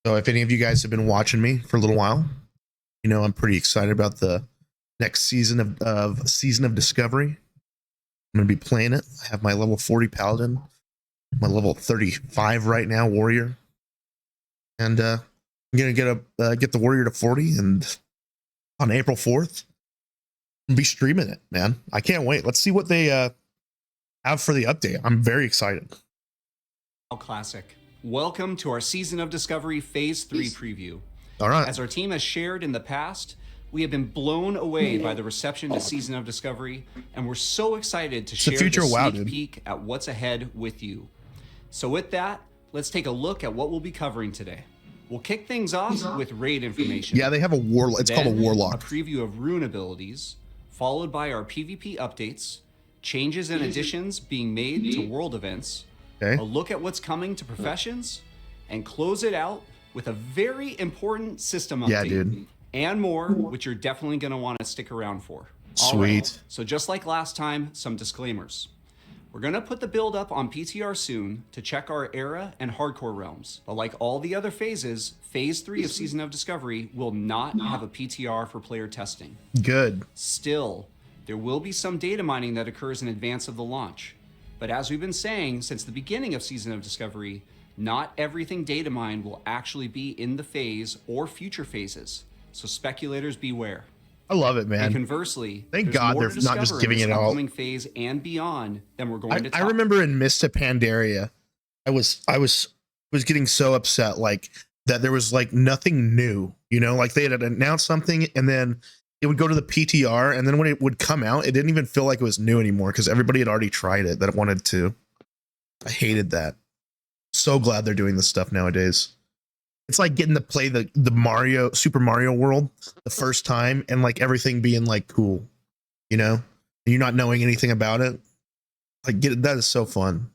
So if any of you guys have been watching me for a little while, you know I'm pretty excited about the next season of Season of Discovery. I'm going to be playing it. I have my level 40 Paladin, my level 35 right now Warrior, and I'm going to get the Warrior to 40, and on April 4th, I'll be streaming it, man. I can't wait. Let's see what they have for the update. I'm very excited. Classic. Welcome to our Season of Discovery Phase 3 preview. All right. As our team has shared in the past, we have been blown away by the reception to Season of Discovery, and we're so excited to share this sneak peek at what's ahead with you. So with that, let's take a look at what we'll be covering today. We'll kick things off with raid information. Yeah, they have a warlock. It's called a warlock. A preview of rune abilities, followed by our PvP updates, changes and additions being made to world events, a look at what's coming to professions, and close it out with a very important system update. Yeah, dude. And more, which you're definitely going to want to stick around for. Sweet. Right. So just like last time, some disclaimers. We're going to put the build up on PTR soon to check our era and hardcore realms. But like all the other phases, Phase 3 of Season of Discovery will not have a PTR for player testing. Good. Still, there will be some data mining that occurs in advance of the launch. But as we've been saying since the beginning of Season of Discovery, not everything data mined will actually be in the phase or future phases. So speculators beware. I love it, man. And conversely, thank God they're not just giving it all. Upcoming phase and beyond than we're going to. I remember in Mist of Pandaria, I was getting so upset like that there was like nothing new, you know, like they had announced something and then it would go to the PTR, and then when it would come out, it didn't even feel like it was new anymore because everybody had already tried it that wanted to. I hated that. So glad they're doing this stuff nowadays. It's like getting to play the Super Mario World the first time and like everything being like cool, you know, and you're not knowing anything about it. Like that is so fun.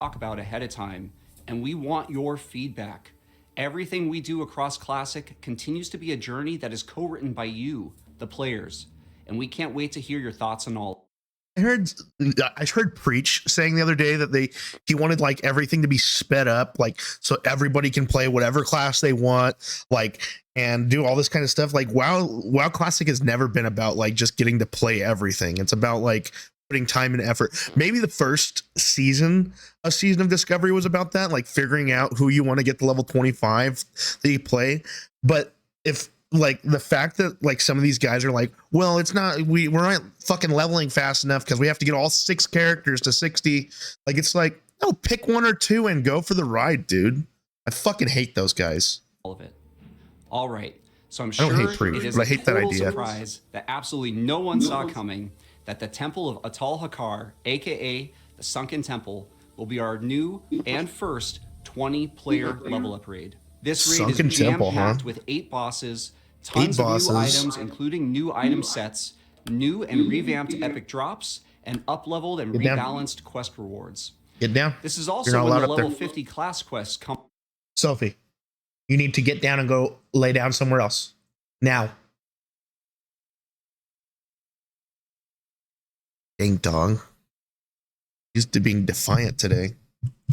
Talk about ahead of time, and we want your feedback. Everything we do across Classic continues to be a journey that is co-written by you, the players, and we can't wait to hear your thoughts on all. I heard Preach saying the other day that he wanted like everything to be sped up, like so everybody can play whatever class they want, like, and do all this kind of stuff. Like WoW Classic has never been about like just getting to play everything. It's about like putting time and effort. Maybe the first season of Season of Discovery was about that, like figuring out who you want to get to level 25 that you play. But if like the fact that like some of these guys are like, well, it's not, we're not fucking leveling fast enough because we have to get all 6 characters to 60. Like, it's like, no, pick 1 or 2 and go for the ride, dude. I fucking hate those guys. All of it. All right. So I'm sure it is but I hate that idea. Surprise that absolutely no one saw coming that the Temple of Atal Hakar, aka the Sunken Temple, will be our new and first 20-player level up raid. This raid is jam-packed with 8 bosses, tons of new items, including new item sets, new and revamped epic drops, and up-leveled and rebalanced quest rewards. Get down. This is also when the level 50 class quests come. Sophie, you need to get down and go lay down somewhere else. Now. Ding dong. He's being defiant today.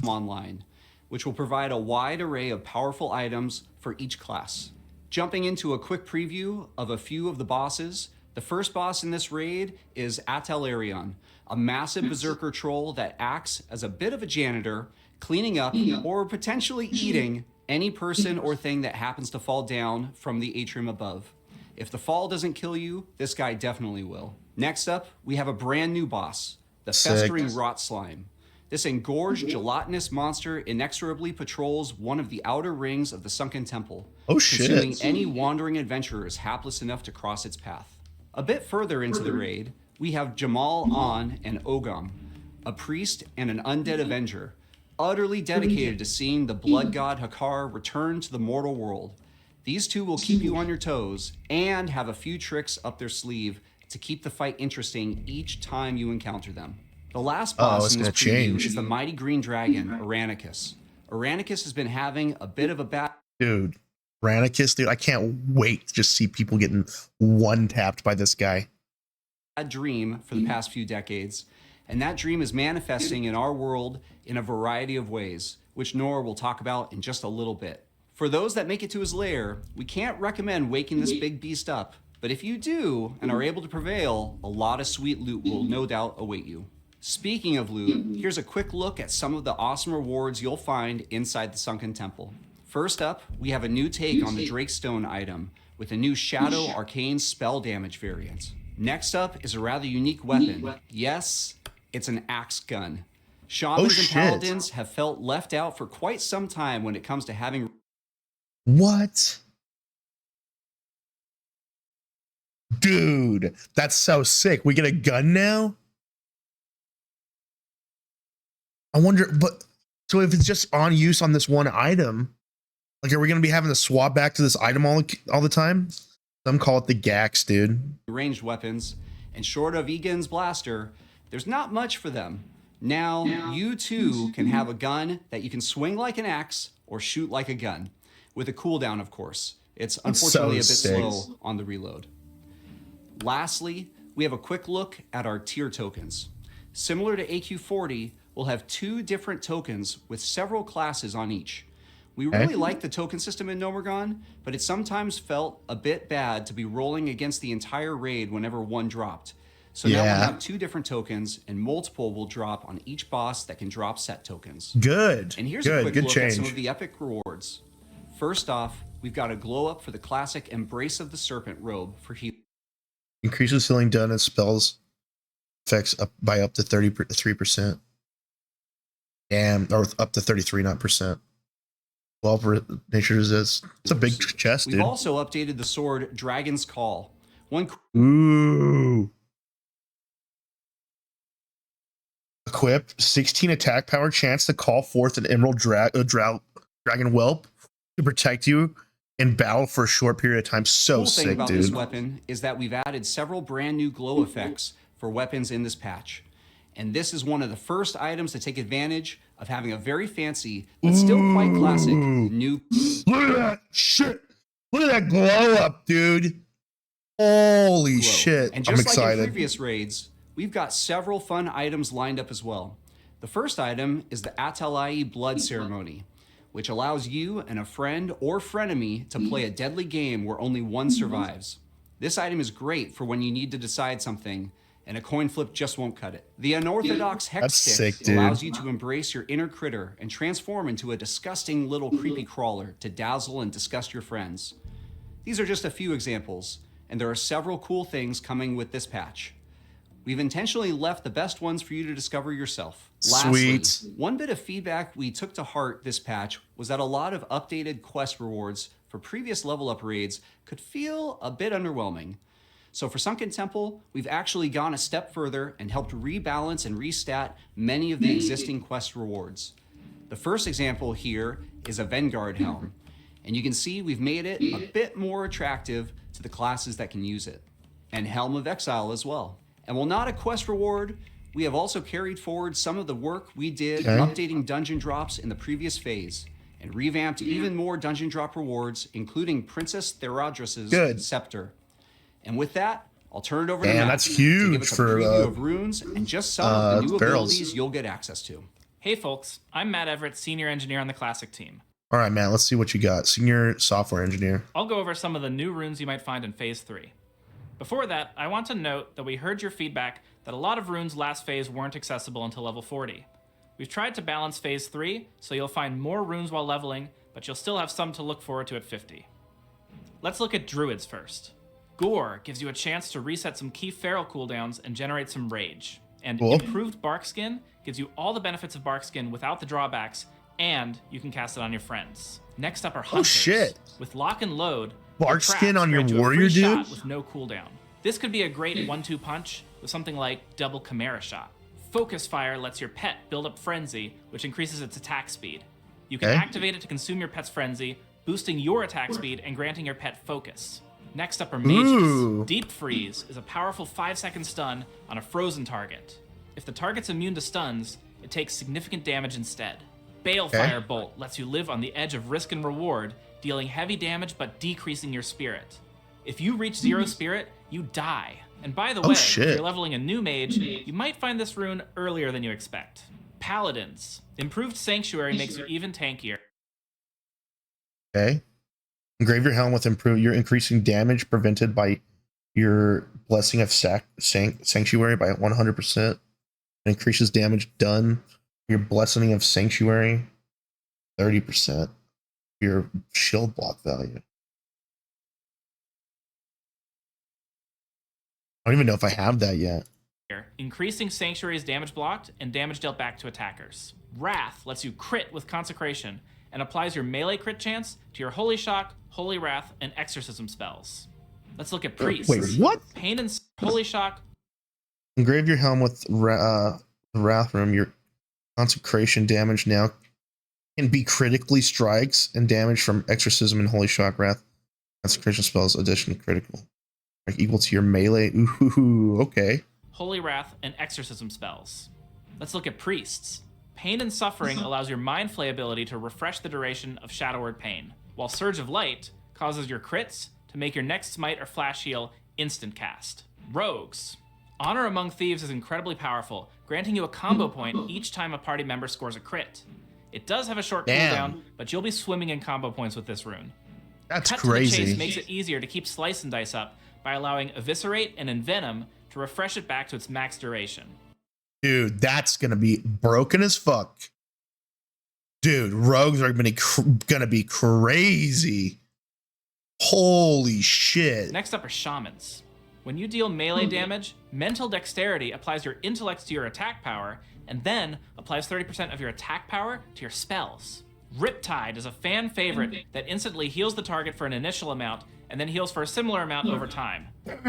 Online, which will provide a wide array of powerful items for each class. Jumping into a quick preview of a few of the bosses, the first boss in this raid is Atelarion, a massive berserker troll that acts as a bit of a janitor, cleaning up or potentially eating any person or thing that happens to fall down from the atrium above. If the fall doesn't kill you, this guy definitely will. Next up, we have a brand new boss, the Festering Rot Slime. This engorged, gelatinous monster inexorably patrols one of the outer rings of the Sunken Temple, consuming any wandering adventurers hapless enough to cross its path. A bit further into the raid, we have Jamal An and Ogam, a priest and an undead avenger, utterly dedicated to seeing the blood god Hakar return to the mortal world. These two will keep you on your toes and have a few tricks up their sleeve to keep the fight interesting each time you encounter them. The last boss in this preview is the mighty green dragon, Aranicus. Aranicus has been having a bit of a bad... Dude, Aranicus, dude, I can't wait to just see people getting one-tapped by this guy. ...a dream for the past few decades, and that dream is manifesting in our world in a variety of ways, which Nora will talk about in just a little bit. For those that make it to his lair, we can't recommend waking this big beast up, but if you do and are able to prevail, a lot of sweet loot will no doubt await you. Speaking of loot, here's a quick look at some of the awesome rewards you'll find inside the Sunken Temple. First up, we have a new take on the Drakestone item with a new Shadow Arcane spell damage variant. Next up is a rather unique weapon. Yes, it's an axe gun. Shamans and paladins have felt left out for quite some time when it comes to having... What? Dude, that's so sick. We get a gun now? I wonder, but so if it's just on use on this one item, like, are we going to be having to swap back to this item all the time? Some call it the Gax, dude. Ranged weapons, and short of Egan's blaster, there's not much for them. Now, you too can have a gun that you can swing like an axe or shoot like a gun, with a cooldown, of course. It's unfortunately a bit slow on the reload. Lastly, we have a quick look at our tier tokens. Similar to AQ40, we'll have 2 different tokens with several classes on each. We really like the token system in Nomergon, but it sometimes felt a bit bad to be rolling against the entire raid whenever one dropped. So now we have 2 different tokens, and multiple will drop on each boss that can drop set tokens. Good. And here's a quick look at some of the epic rewards. First off, we've got a glow up for the classic Embrace of the Serpent robe for healing. Increases healing done and spells effects by up to 33%. And or up to 33, not percent. 12 nature resist. It's a big chest, dude. We've also updated the sword Dragon's Call. Ooh. Equip 16 attack power, chance to call forth an emerald dragon whelp to protect you in battle for a short period of time. So sick, dude. The cool thing about this weapon is that we've added several brand new glow effects for weapons in this patch. And this is one of the first items to take advantage of having a very fancy, but still quite classic, new... Look at that shit! Look at that glow up, dude! Holy shit, and just I'm excited. Like in previous raids, we've got several fun items lined up as well. The first item is the Atalai Blood Ceremony, which allows you and a friend or frenemy to play a deadly game where only one survives. This item is great for when you need to decide something, and a coin flip just won't cut it. The Unorthodox Hex Stick allows you to embrace your inner critter and transform into a disgusting little creepy crawler to dazzle and disgust your friends. These are just a few examples, and there are several cool things coming with this patch. We've intentionally left the best ones for you to discover yourself. Lastly, one bit of feedback we took to heart this patch was that a lot of updated quest rewards for previous level up raids could feel a bit underwhelming. So for Sunken Temple, we've actually gone a step further and helped rebalance and restat many of the existing quest rewards. The first example here is a Vanguard Helm, and you can see we've made it a bit more attractive to the classes that can use it, and Helm of Exile as well. And while not a quest reward, we have also carried forward some of the work we did updating dungeon drops in the previous phase, and revamped even more dungeon drop rewards, including Princess Therodras's Scepter. And with that, I'll turn it over to Matt. That's huge to give us a preview of runes and just some of the new abilities you'll get access to. Hey folks, I'm Matt Everett, Senior Engineer on the Classic team. All right, Matt, let's see what you got. Senior Software Engineer. I'll go over some of the new runes you might find in Phase 3. Before that, I want to note that we heard your feedback that a lot of runes last phase weren't accessible until level 40. We've tried to balance Phase 3, so you'll find more runes while leveling, but you'll still have some to look forward to at 50. Let's look at Druids first. Gore gives you a chance to reset some key feral cooldowns and generate some rage. And Improved Barkskin gives you all the benefits of Barkskin without the drawbacks, and you can cast it on your friends. Next up are Hunters. With Lock and Load, Barkskin on your warrior, dude? With no cooldown. This could be a great 1-2 punch with something like double Chimera Shot. Focus Fire lets your pet build up Frenzy, which increases its attack speed. You can activate it to consume your pet's Frenzy, boosting your attack speed and granting your pet Focus. Next up are Mages. Deep Freeze is a powerful 5-second stun on a frozen target. If the target's immune to stuns, it takes significant damage instead. Balefire Bolt lets you live on the edge of risk and reward, dealing heavy damage but decreasing your spirit. If you reach 0 spirit, you die. And by the way, if you're leveling a new mage, you might find this rune earlier than you expect. Paladins. Improved Sanctuary makes you even tankier. Okay. Engrave your helm with improve. You're increasing damage prevented by your Blessing of Sanctuary by 100%. Increases damage done. Your Blessing of Sanctuary 30%. Your shield block value. I don't even know if I have that yet. Increasing Sanctuary's damage blocked and damage dealt back to attackers. Wrath lets you crit with Consecration and applies your melee crit chance to your Holy Shock, Holy Wrath, and Exorcism spells. Let's look at Priests. Wait, what? Pain and Holy Shock. Engrave your helm with the Wrath Room. Your Consecration damage now can be critically strikes and damage from Exorcism and Holy Shock Wrath. Consecration spells addition critical. Like equal to your melee. Ooh, okay. Holy Wrath, and Exorcism spells. Let's look at Priests. Pain and Suffering allows your Mind Flay ability to refresh the duration of Shadow Word Pain, while Surge of Light causes your crits to make your next Smite or Flash Heal instant cast. Rogues. Honor Among Thieves is incredibly powerful, granting you a combo point each time a party member scores a crit. It does have a short cooldown, but you'll be swimming in combo points with this rune. That's Cut crazy. To the Chase makes it easier to keep Slice and Dice up by allowing Eviscerate and Envenom to refresh it back to its max duration. Dude, that's gonna be broken as fuck. Dude, rogues are gonna be crazy. Holy shit. Next up are Shamans. When you deal melee damage, Mental Dexterity applies your intellect to your attack power, and then applies 30% of your attack power to your spells. Riptide is a fan favorite that instantly heals the target for an initial amount, and then heals for a similar amount over time.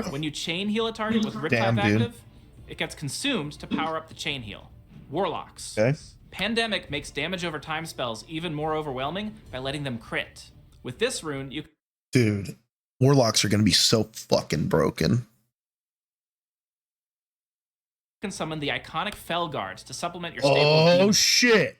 When you chain heal a target with Riptide active, it gets consumed to power up the chain heal. Warlocks. Okay. Pandemic makes damage over time spells even more overwhelming by letting them crit. With this rune, you... Dude, Warlocks are gonna be so fucking broken. can summon the iconic Fell Guards to supplement your stable. Oh, shit.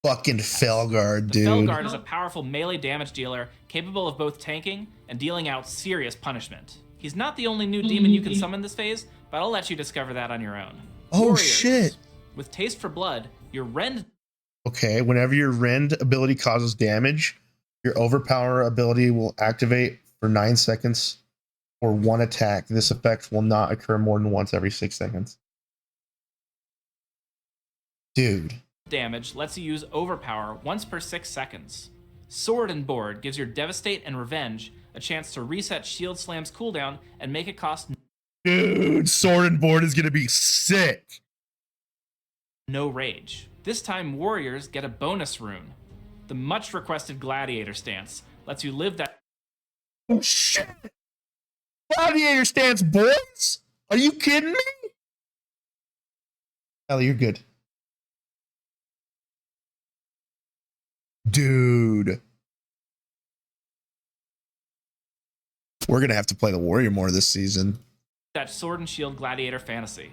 Fucking Felguard, dude. The Felguard is a powerful melee damage dealer capable of both tanking and dealing out serious punishment. He's not the only new demon you can summon this phase, but I'll let you discover that on your own. Oh, Warriors. shit. With Taste for Blood, your Rend... Okay, whenever your Rend ability causes damage, your Overpower ability will activate for 9 seconds or one attack. This effect will not occur more than once every 6 seconds. Dude. Damage lets you use Overpower once per 6 seconds. Sword and Board gives your Devastate and Revenge a chance to reset Shield Slam's cooldown and make it cost... Dude, Sword and Board is gonna be sick. No rage. This time, Warriors get a bonus rune. The much requested Gladiator stance lets you live that... Oh shit! Gladiator stance, boys? Are you kidding me? Ellie, you're good. Dude. We're gonna have to play the Warrior more this season. That Sword and Shield Gladiator fantasy.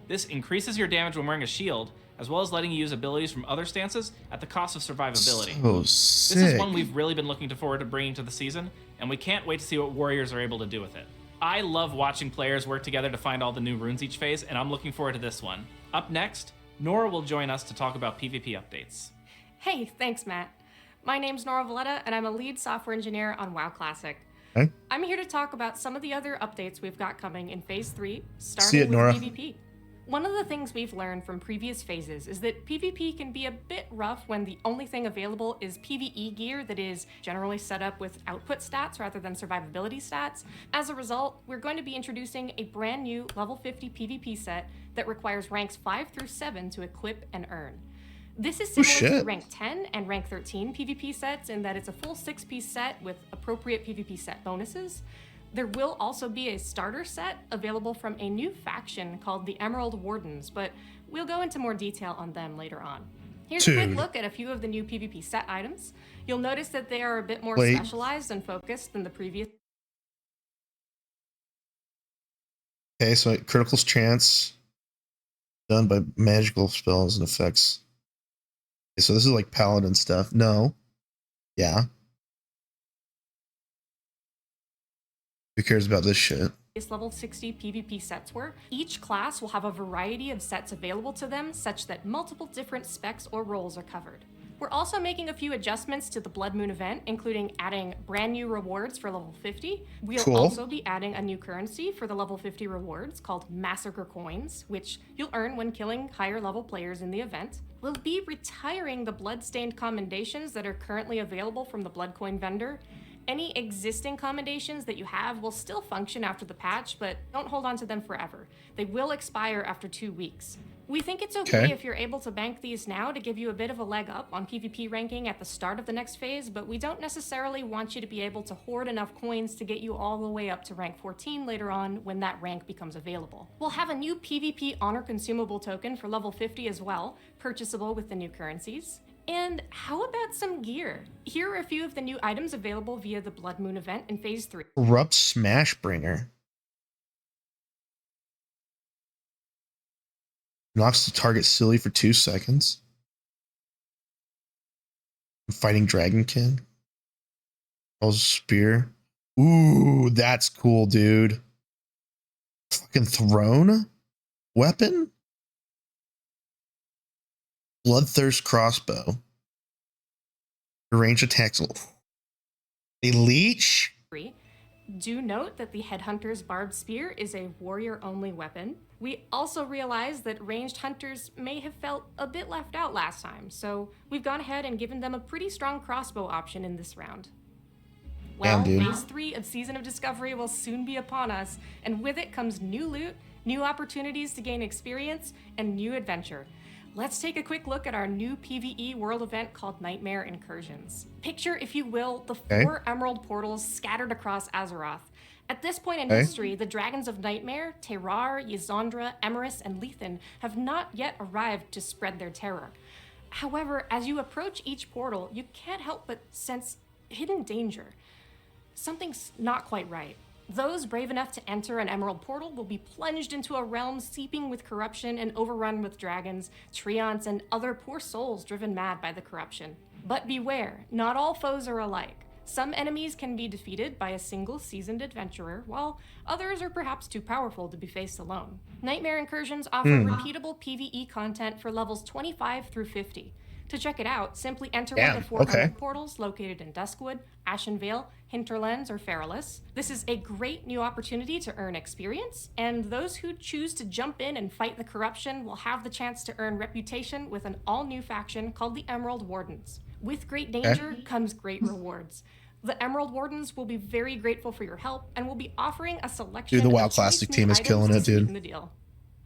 This increases your damage when wearing a shield, as well as letting you use abilities from other stances at the cost of survivability. So sick. This is one we've really been looking forward to bringing to the season, and we can't wait to see what Warriors are able to do with it. I love watching players work together to find all the new runes each phase, and I'm looking forward to this one. Up next, Nora will join us to talk about PvP updates. Hey, thanks, Matt. My name's Nora Valletta, and I'm a lead software engineer on WoW Classic. Okay. I'm here to talk about some of the other updates we've got coming in Phase 3, See starting it, with Nora. PvP. One of the things we've learned from previous phases is that PvP can be a bit rough when the only thing available is PvE gear that is generally set up with output stats rather than survivability stats. As a result, we're going to be introducing a brand new level 50 PvP set that requires ranks 5 through 7 to equip and earn. This is similar to rank 10 and rank 13 PvP sets in that it's a full 6-piece set with appropriate PvP set bonuses. There will also be a starter set available from a new faction called the Emerald Wardens, but we'll go into more detail on them later on. Here's a quick look at a few of the new PvP set items. You'll notice that they are a bit more specialized and focused than the previous. Okay, so critical's chance done by magical spells and effects. Okay, so this is like paladin stuff. No. Yeah. Who cares about this shit? level 60 PvP sets were. Each class will have a variety of sets available to them such that multiple different specs or roles are covered. We're also making a few adjustments to the Blood Moon event, including adding brand new rewards for level 50. We'll Cool. also be adding a new currency for the level 50 rewards called Massacre Coins, which you'll earn when killing higher level players in the event. We'll be retiring the Bloodstained commendations that are currently available from the Blood Coin vendor. Any existing commendations that you have will still function after the patch, but don't hold on to them forever. They will expire after 2 weeks. We think it's okay if you're able to bank these now to give you a bit of a leg up on PvP ranking at the start of the next phase, but we don't necessarily want you to be able to hoard enough coins to get you all the way up to rank 14 later on when that rank becomes available. We'll have a new PvP honor consumable token for level 50 as well, purchasable with the new currencies. And how about some gear? Here are a few of the new items available via the Blood Moon event in Phase 3. Corrupt Smashbringer. Knocks the target silly for 2 seconds. Fighting Dragon King. Calls Spear. Ooh, that's cool, dude. Fucking Throne weapon? Bloodthirst Crossbow. Range attacks. A leech? Do note that the Headhunter's Barbed Spear is a warrior-only weapon. We also realize that ranged hunters may have felt a bit left out last time, so we've gone ahead and given them a pretty strong crossbow option in this round. Well, Phase 3 of Season of Discovery will soon be upon us, and with it comes new loot, new opportunities to gain experience, and new adventure. Let's take a quick look at our new PvE world event called Nightmare Incursions. Picture, if you will, the 4 emerald portals scattered across Azeroth. At this point in history, the Dragons of Nightmare, Terrar, Ysondra, Emerus, and Lethan have not yet arrived to spread their terror. However, as you approach each portal, you can't help but sense hidden danger. Something's not quite right. Those brave enough to enter an emerald portal will be plunged into a realm seeping with corruption and overrun with dragons, treants, and other poor souls driven mad by the corruption. But beware, not all foes are alike. Some enemies can be defeated by a single seasoned adventurer, while others are perhaps too powerful to be faced alone. Nightmare Incursions offer repeatable PvE content for levels 25 through 50. To check it out, simply enter one of the 4 emerald portals located in Duskwood, Ashenvale, Hinterlands, or Feralus. This is a great new opportunity to earn experience, and those who choose to jump in and fight the corruption will have the chance to earn reputation with an all-new faction called the Emerald Wardens. With great danger comes great rewards. The Emerald Wardens will be very grateful for your help and will be offering a selection the WoW of Classic choice team new is killing items it, to dude. sweeten the deal.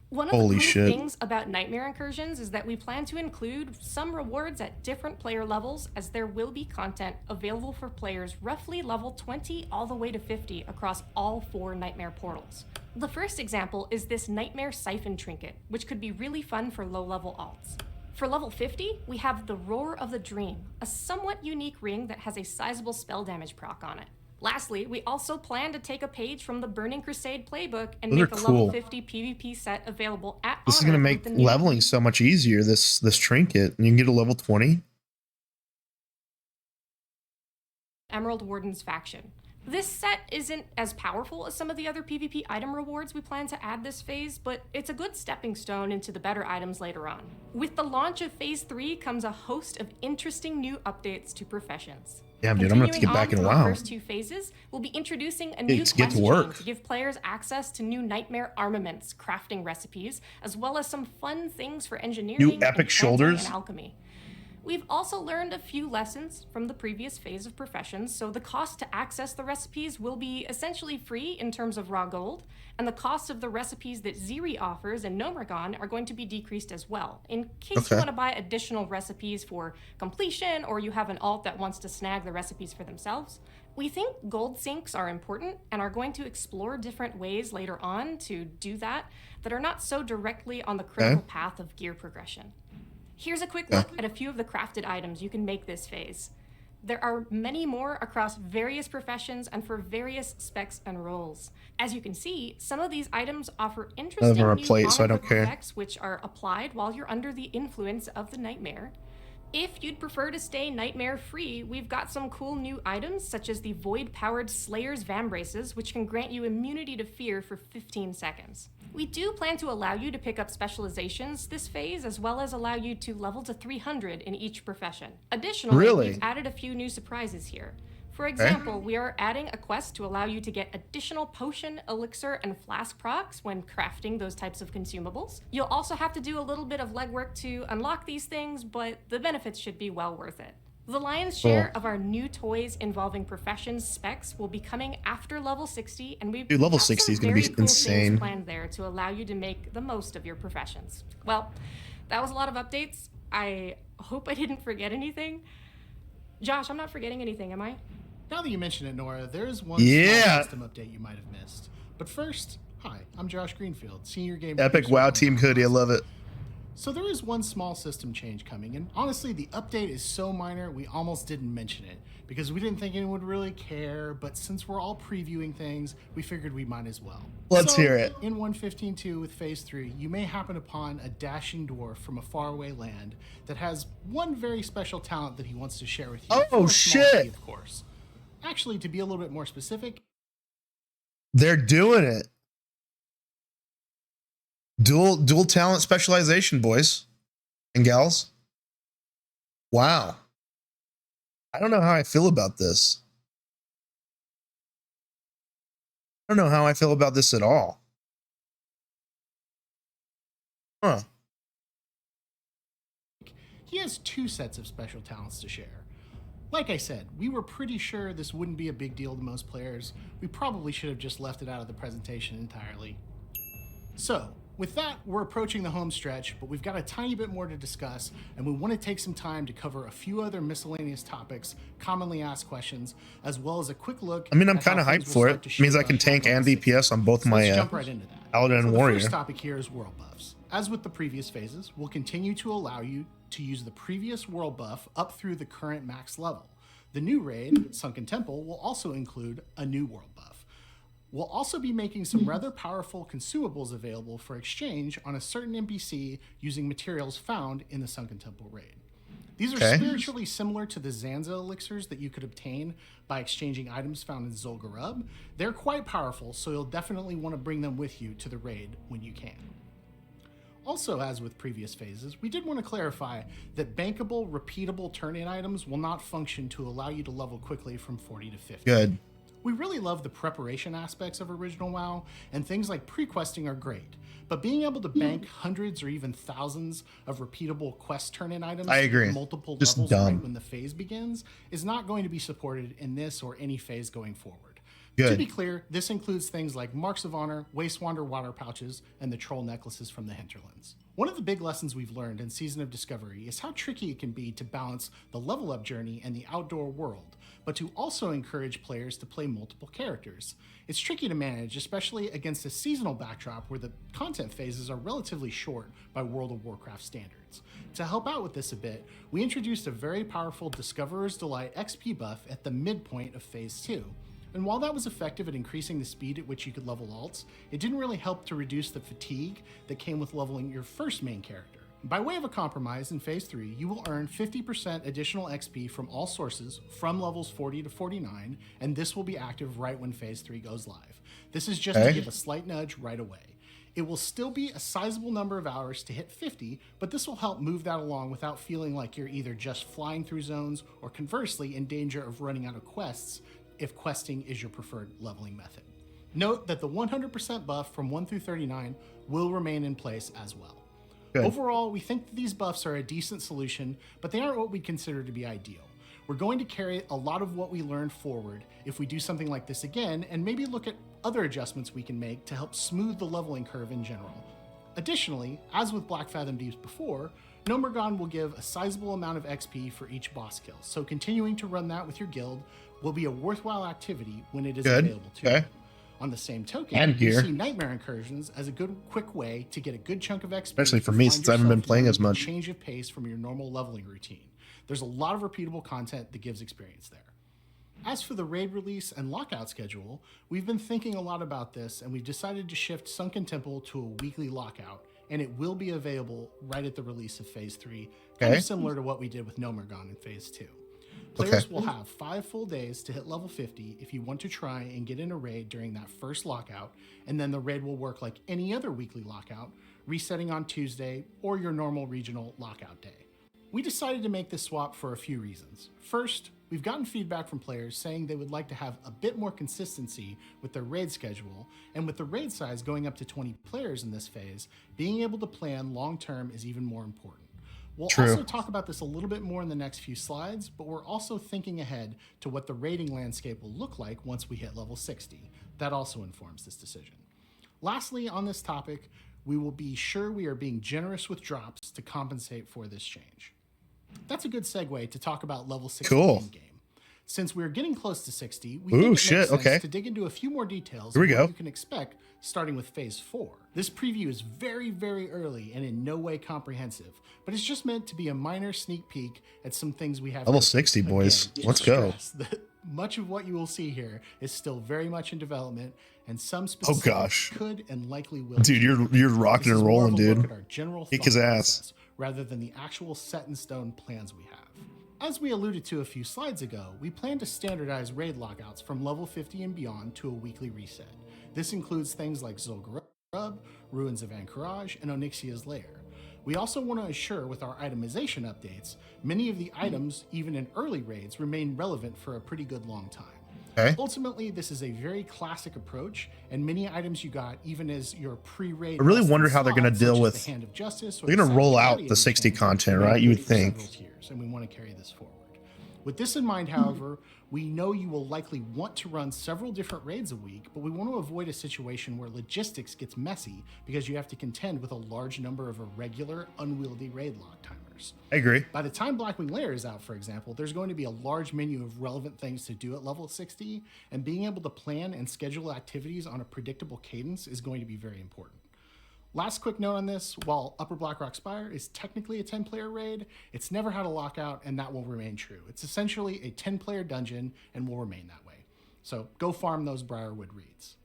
One of the cool things about Nightmare Incursions is that we plan to include some rewards at different player levels, as there will be content available for players roughly level 20 all the way to 50 across all 4 Nightmare portals. The first example is this Nightmare Siphon Trinket, which could be really fun for low-level alts. For level 50, we have the Roar of the Dream, a somewhat unique ring that has a sizable spell damage proc on it. Lastly, we also plan to take a page from the Burning Crusade playbook and make a level 50 PvP set available at This is going to make leveling so much easier, this trinket. And you can get a level 20. Emerald Wardens faction. This set isn't as powerful as some of the other PvP item rewards we plan to add this phase, but it's a good stepping stone into the better items later on. With the launch of Phase 3 comes a host of interesting new updates to professions. Damn, dude, I'm going to have to get back in a while. The first 2 phases, we'll be introducing a new quest chain to give players access to new nightmare armaments, crafting recipes, as well as some fun things for engineering, new epic shoulders, and alchemy. We've also learned a few lessons from the previous phase of professions, so the cost to access the recipes will be essentially free in terms of raw gold, and the cost of the recipes that Ziri offers in Nomergon are going to be decreased as well, in case you want to buy additional recipes for completion, or you have an alt that wants to snag the recipes for themselves. We think gold sinks are important and are going to explore different ways later on to do that are not so directly on the critical path of gear progression. Here's a quick look at a few of the crafted items you can make this phase. There are many more across various professions and for various specs and roles. As you can see, some of these items offer interesting new effects which are applied while you're under the influence of the nightmare. If you'd prefer to stay nightmare free, we've got some cool new items such as the void powered Slayer's Vambraces, which can grant you immunity to fear for 15 seconds. We do plan to allow you to pick up specializations this phase, as well as allow you to level to 300 in each profession. Additionally, Really? we've added a few new surprises here. For example, we are adding a quest to allow you to get additional potion, elixir, and flask procs when crafting those types of consumables. You'll also have to do a little bit of legwork to unlock these things, but the benefits should be well worth it. The lion's share of our new toys involving professions specs will be coming after level 60, and we've Dude, level got 60 some is gonna be very cool insane. things planned there to allow you to make the most of your professions. Well, that was a lot of updates. I hope I didn't forget anything. Josh, I'm not forgetting anything, am I? Now that you mention it, Nora, there is one Yeah. small system update you might have missed. But first, hi, I'm Josh Greenfield, senior game Epic producer WoW on team hoodie. I love it. So there is one small system change coming, and honestly, the update is so minor we almost didn't mention it because we didn't think anyone would really care. But since we're all previewing things, we figured we might as well. Let's hear it. In 115.2 with Phase 3, you may happen upon a dashing dwarf from a faraway land that has one very special talent that he wants to share with you. Oh, for a small shit. fee, of course. Actually, to be a little bit more specific, They're doing it. Dual talent specialization, boys and gals. Wow. I don't know how I feel about this. I don't know how I feel about this at all. Huh. he has 2 sets of special talents to share. Like I said, we were pretty sure this wouldn't be a big deal to most players. We probably should have just left it out of the presentation entirely. So, with that, we're approaching the home stretch, but we've got a tiny bit more to discuss, and we want to take some time to cover a few other miscellaneous topics, commonly asked questions, as well as a quick look. I mean, I'm at how kind of things hyped will for start it. to Means shape I can up tank on and level 60. DPS on both So my let's jump right into that. Paladin and The Warrior. first topic here is world buffs. As with the previous phases, we'll continue to allow you to use the previous world buff up through the current max level. The new raid, Sunken Temple, will also include a new world buff. We'll also be making some rather powerful consumables available for exchange on a certain NPC using materials found in the Sunken Temple raid. These are Okay. spiritually similar to the Zanza elixirs that you could obtain by exchanging items found in Zul'Gurub. They're quite powerful, so you'll definitely want to bring them with you to the raid when you can. Also, as with previous phases, we did want to clarify that bankable, repeatable turn-in items will not function to allow you to level quickly from 40 to 50. Good. We really love the preparation aspects of original WoW, and things like pre-questing are great. But being able to bank hundreds or even thousands of repeatable quest turn-in items I agree. at multiple Just levels dumb. right when the phase begins is not going to be supported in this or any phase going forward. Good. To be clear, this includes things like Marks of Honor, Wastewander water pouches, and the troll necklaces from the hinterlands. One of the big lessons we've learned in Season of Discovery is how tricky it can be to balance the level up journey and the outdoor world, but to also encourage players to play multiple characters. It's tricky to manage, especially against a seasonal backdrop where the content phases are relatively short by World of Warcraft standards. To help out with this a bit, we introduced a very powerful Discoverer's Delight XP buff at the midpoint of Phase 2. And while that was effective at increasing the speed at which you could level alts, it didn't really help to reduce the fatigue that came with leveling your first main character. By way of a compromise, in Phase 3, you will earn 50% additional XP from all sources from levels 40 to 49, and this will be active right when Phase 3 goes live. This is just to Okay. give a slight nudge right away. It will still be a sizable number of hours to hit 50, but this will help move that along without feeling like you're either just flying through zones or conversely in danger of running out of quests if questing is your preferred leveling method. Note that the 100% buff from 1 through 39 will remain in place as well. Good. Overall, we think that these buffs are a decent solution, but they aren't what we consider to be ideal. We're going to carry a lot of what we learned forward if we do something like this again, and maybe look at other adjustments we can make to help smooth the leveling curve in general. Additionally, as with Black Fathom Deeps before, Nomergon will give a sizable amount of XP for each boss kill, so continuing to run that with your guild will be a worthwhile activity when it is Good. available to Okay. you. On the same token, And we gear. see Nightmare Incursions as a good quick way to get a good chunk of XP. Especially for to me, find since I haven't been yourself playing needing as a much. change of pace from your normal leveling routine. There's a lot of repeatable content that gives experience there. As for the raid release and lockout schedule, we've been thinking a lot about this, and we've decided to shift Sunken Temple to a weekly lockout and it will be available right at the release of Phase 3, kind of similar to what we did with Nomergon in Phase 2. Players will have 5 full days to hit level 50 if you want to try and get in a raid during that first lockout, and then the raid will work like any other weekly lockout, resetting on Tuesday or your normal regional lockout day. We decided to make this swap for a few reasons. First, we've gotten feedback from players saying they would like to have a bit more consistency with their raid schedule, and with the raid size going up to 20 players in this phase, being able to plan long-term is even more important. We'll also talk about this a little bit more in the next few slides, but we're also thinking ahead to what the raiding landscape will look like once we hit level 60. That also informs this decision. Lastly, on this topic, we will be sure we are being generous with drops to compensate for this change. That's a good segue to talk about level 60 in-game. Since we're getting close to 60, we think it makes sense to dig into a few more details of what you can expect starting with Phase 4. This preview is very, very early and in no way comprehensive, but it's just meant to be a minor sneak peek at some things we have. Level 60, boys. Let's go. Much of what you will see here is still very much in development, and some specifics could and likely will. Dude, you're rocking and rolling, dude. Kick his ass. Rather than the actual set-in-stone plans we have. As we alluded to a few slides ago, we plan to standardize raid lockouts from level 50 and beyond to a weekly reset. This includes things like Zul'Gurub, Ruins of Anchorage, and Onyxia's Lair. We also want to ensure with our itemization updates, many of the items, even in early raids, remain relevant for a pretty good long time. Ultimately, this is a very classic approach, and many items you got, even as your pre-raid. I really wonder how they're going to deal with. The Hand of Justice, they're going to roll out the 60 content, right? You would think. Tiers, and we want to carry this forward. With this in mind, however, we know you will likely want to run several different raids a week, but we want to avoid a situation where logistics gets messy because you have to contend with a large number of irregular, unwieldy raid lock timers. I agree. By the time Blackwing Lair is out, for example, there's going to be a large menu of relevant things to do at level 60, and being able to plan and schedule activities on a predictable cadence is going to be very important. Last quick note on this, while Upper Blackrock Spire is technically a 10-player raid, it's never had a lockout, and that will remain true. It's essentially a 10-player dungeon and will remain that way. So go farm those Briarwood raids.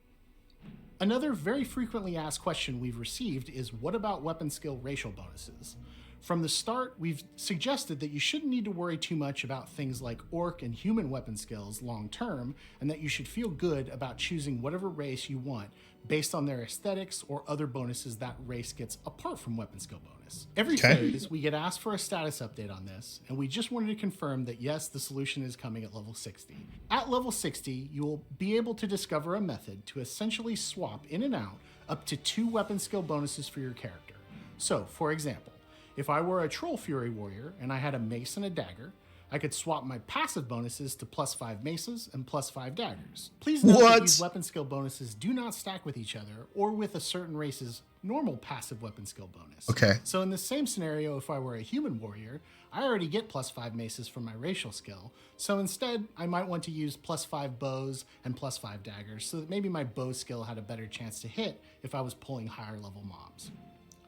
Another very frequently asked question we've received is, what about weapon skill racial bonuses? From the start, we've suggested that you shouldn't need to worry too much about things like orc and human weapon skills long term, and that you should feel good about choosing whatever race you want based on their aesthetics or other bonuses that race gets apart from weapon skill bonus. Every phase, we get asked for a status update on this, and we just wanted to confirm that yes, the solution is coming at level 60. At level 60, you will be able to discover a method to essentially swap in and out up to 2 weapon skill bonuses for your character. So, for example, if I were a Troll Fury Warrior and I had a mace and a dagger, I could swap my passive bonuses to +5 maces and +5 daggers. Please note that these weapon skill bonuses do not stack with each other or with a certain race's normal passive weapon skill bonus. So in the same scenario, if I were a human warrior, I already get +5 maces from my racial skill. So instead, I might want to use +5 bows and +5 daggers so that maybe my bow skill had a better chance to hit if I was pulling higher level mobs.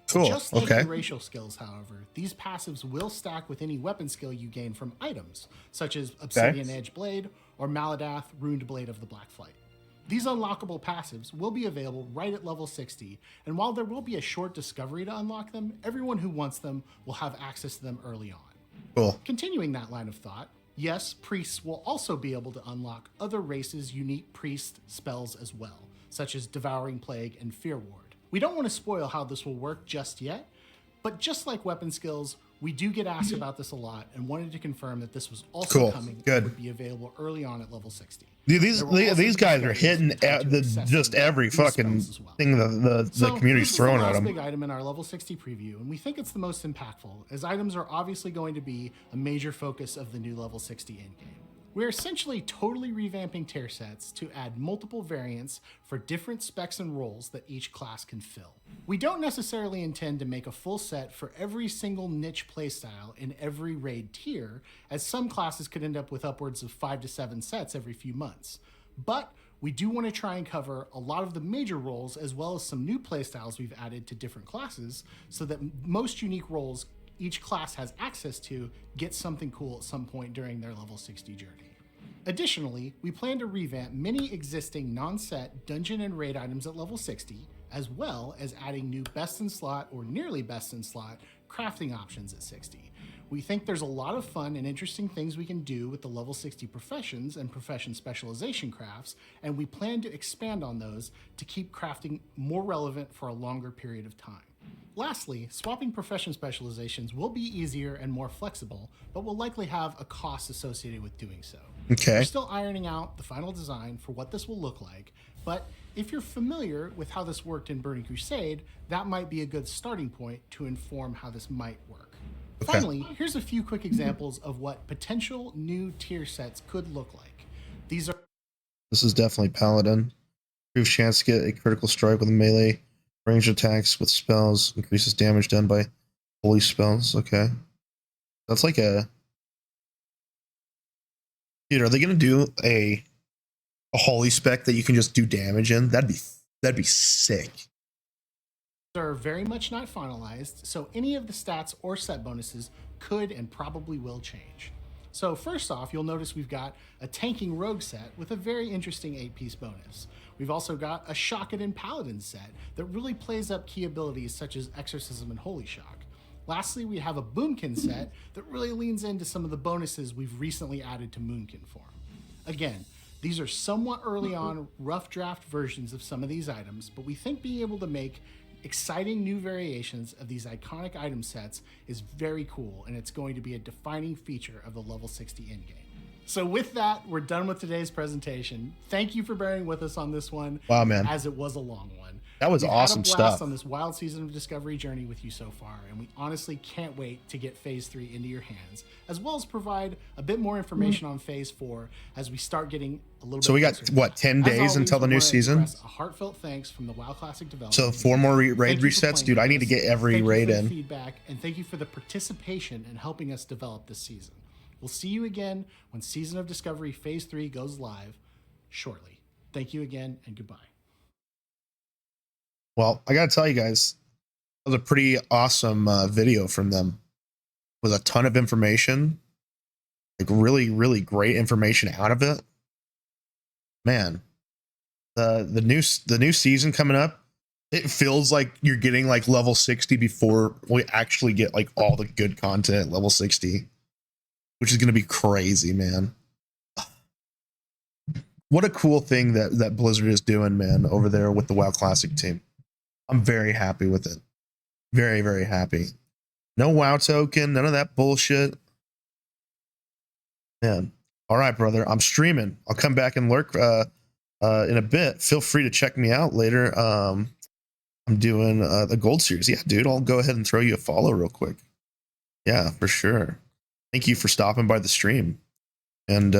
Just like your racial skills, however, these passives will stack with any weapon skill you gain from items, such as Obsidian Edge Blade or Maladath Ruined Blade of the Black Flight. These unlockable passives will be available right at level 60, and while there will be a short discovery to unlock them, everyone who wants them will have access to them early on. Continuing that line of thought, yes, priests will also be able to unlock other races' unique priest spells as well, such as Devouring Plague and Fear Ward. We don't want to spoil how this will work just yet, but just like weapon skills, we do get asked about this a lot and wanted to confirm that this was also coming and would be available early on at level 60. Dude, these guys are hitting at just every fucking thing the community's throwing at them. This is the last big item in our level 60 preview, and we think it's the most impactful, as items are obviously going to be a major focus of the new level 60 endgame. We're essentially totally revamping tier sets to add multiple variants for different specs and roles that each class can fill. We don't necessarily intend to make a full set for every single niche playstyle in every raid tier, as some classes could end up with upwards of 5 to 7 sets every few months. But we do want to try and cover a lot of the major roles as well as some new playstyles we've added to different classes so that most unique roles each class has access to get something cool at some point during their level 60 journey. Additionally, we plan to revamp many existing non-set dungeon and raid items at level 60, as well as adding new best in slot or nearly best in slot crafting options at 60. We think there's a lot of fun and interesting things we can do with the level 60 professions and profession specialization crafts, and we plan to expand on those to keep crafting more relevant for a longer period of time. Lastly, swapping profession specializations will be easier and more flexible, but will likely have a cost associated with doing so. Okay. We're still ironing out the final design for what this will look like, but if you're familiar with how this worked in Burning Crusade, that might be a good starting point to inform how this might work. Okay. Finally, here's a few quick examples of what potential new tier sets could look like. This is definitely Paladin. Improves chance to get a critical strike with melee. Ranged attacks with spells. Increases damage done by holy spells. Okay. That's like a... Dude, are they going to do a holy spec that you can just do damage in? That'd be sick. are very much not finalized, so any of the stats or set bonuses could and probably will change. So first off, you'll notice we've got a tanking rogue set with a very interesting 8-piece bonus. We've also got a Shockedin Paladin set that really plays up key abilities such as Exorcism and Holy Shock. Lastly, we have a Boomkin set that really leans into some of the bonuses we've recently added to Moonkin form. Again, these are somewhat early on rough draft versions of some of these items, but we think being able to make exciting new variations of these iconic item sets is very cool, and it's going to be a defining feature of the level 60 endgame. So with that, we're done with today's presentation. Thank you for bearing with us on this one. Wow, man. As it was a long one. That was awesome We've had a blast stuff. on this wild season of Discovery journey with you so far, and we honestly can't wait to get Phase 3 into your hands, as well as provide a bit more information on Phase 4 as we start getting a little bit So we got, closer. what, 10 As days always, until the we new wanna season? express a heartfelt thanks from the WoW Classic development. So team. 4 more raid Thank you for resets? playing Dude, I with need to us. get every Thank you raid for the in. feedback, and thank you for the participation in helping us develop this season. We'll see you again when Season of Discovery Phase 3 goes live shortly. Thank you again, and goodbye. Well, I gotta tell you guys, that was a pretty awesome video from them with a ton of information, like really, really great information out of it. Man, the new season coming up, it feels like you're getting like level 60 before we actually get like all the good content at level 60, which is gonna be crazy, man. What a cool thing that Blizzard is doing, man, over there with the WoW Classic team. I'm very happy with it. Very, very happy. No WoW token, none of that bullshit. Man. All right, brother. I'm streaming. I'll come back and lurk in a bit. Feel free to check me out later. I'm doing the Gold Series. Yeah, dude, I'll go ahead and throw you a follow real quick. Yeah, for sure. Thank you for stopping by the stream. And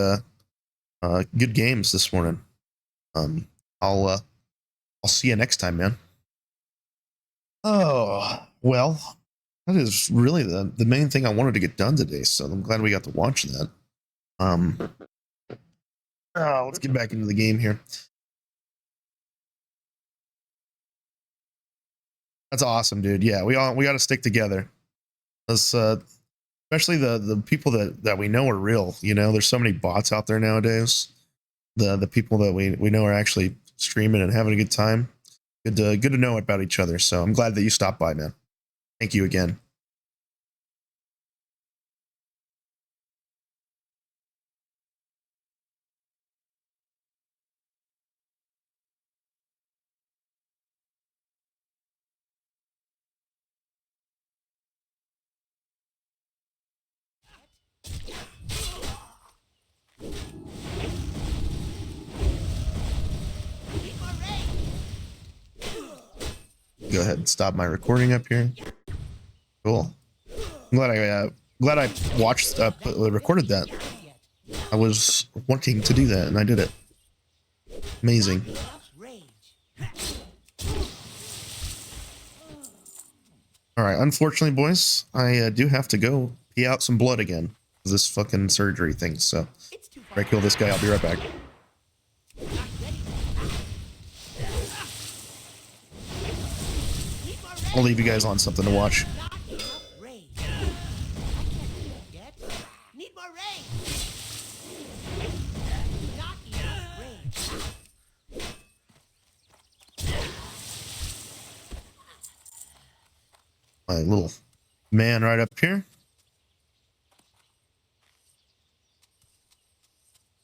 good games this morning. I'll see you next time, man. Oh, well, that is really the main thing I wanted to get done today, so I'm glad we got to watch that. Let's get back into the game here. That's awesome, dude. Yeah, we got to stick together. Let's, especially the people that we know are real. You know, there's so many bots out there nowadays. The people that we know are actually streaming and having a good time. Good to know about each other. So I'm glad that you stopped by, man. Thank you again. Go ahead and stop my recording up here. Cool. I'm glad I watched recorded that. I was wanting to do that and I did it. Amazing. All right, unfortunately, boys, I do have to go pee out some blood again. This fucking surgery thing. So, if I kill this guy, I'll be right back. I'll leave you guys on something to watch. my little man right up here.